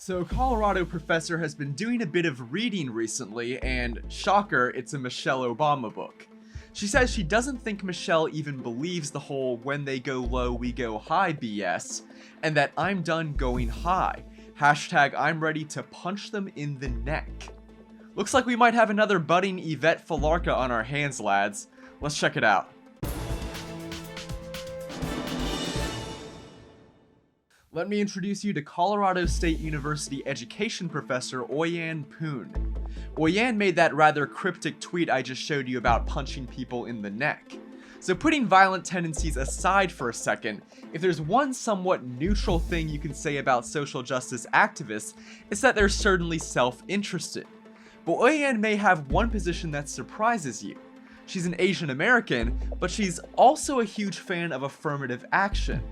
So a Colorado professor has been doing a bit of reading recently, and shocker, it's a Michelle Obama book. She says she doesn't think Michelle even believes the whole when they go low we go high BS, and that I'm done going high. Hashtag I'm ready to punch them in the neck. Looks like we might have another budding Yvette Falarka on our hands, lads. Let's check it out. Let me introduce you to Colorado State University education professor Oyan Poon. Oyan made that rather cryptic tweet I just showed you about punching people in the neck. So putting violent tendencies aside for a second, if there's one somewhat neutral thing you can say about social justice activists, it's that they're certainly self-interested. But Oyan may have one position that surprises you. She's an Asian American, but she's also a huge fan of affirmative action.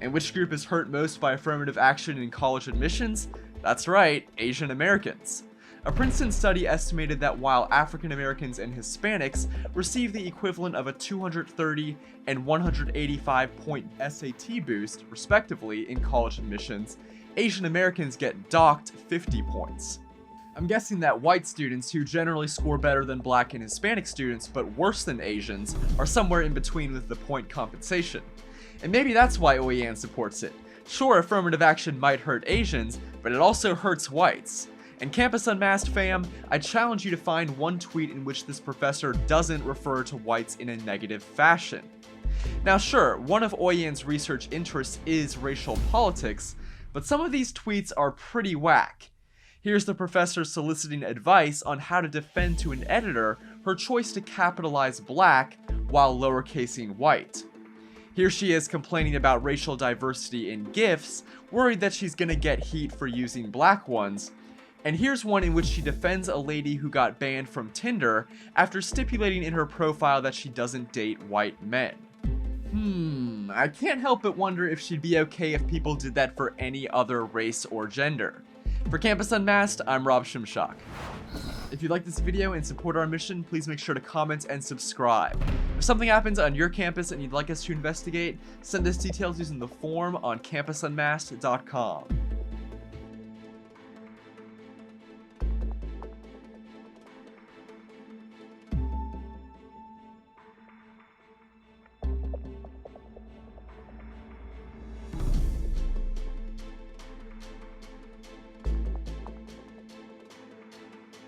And which group is hurt most by affirmative action in college admissions? That's right, Asian Americans. A Princeton study estimated that while African Americans and Hispanics receive the equivalent of a 230 and 185 point SAT boost, respectively, in college admissions, Asian Americans get docked 50 points. I'm guessing that white students, who generally score better than black and Hispanic students but worse than Asians, are somewhere in between with the point compensation. And maybe that's why Oyan supports it. Sure, affirmative action might hurt Asians, but it also hurts whites. And Campus Unmasked fam, I challenge you to find one tweet in which this professor doesn't refer to whites in a negative fashion. Now sure, one of Oyan's research interests is racial politics, but some of these tweets are pretty whack. Here's the professor soliciting advice on how to defend to an editor her choice to capitalize black while lowercasing white. Here she is complaining about racial diversity in GIFs, worried that she's gonna get heat for using black ones. And here's one in which she defends a lady who got banned from Tinder after stipulating in her profile that she doesn't date white men. I can't help but wonder if she'd be okay if people did that for any other race or gender. For Campus Unmasked, I'm Rob Shimshock. If you like this video and support our mission, please make sure to comment and subscribe. If something happens on your campus and you'd like us to investigate, send us details using the form on campusunmasked.com.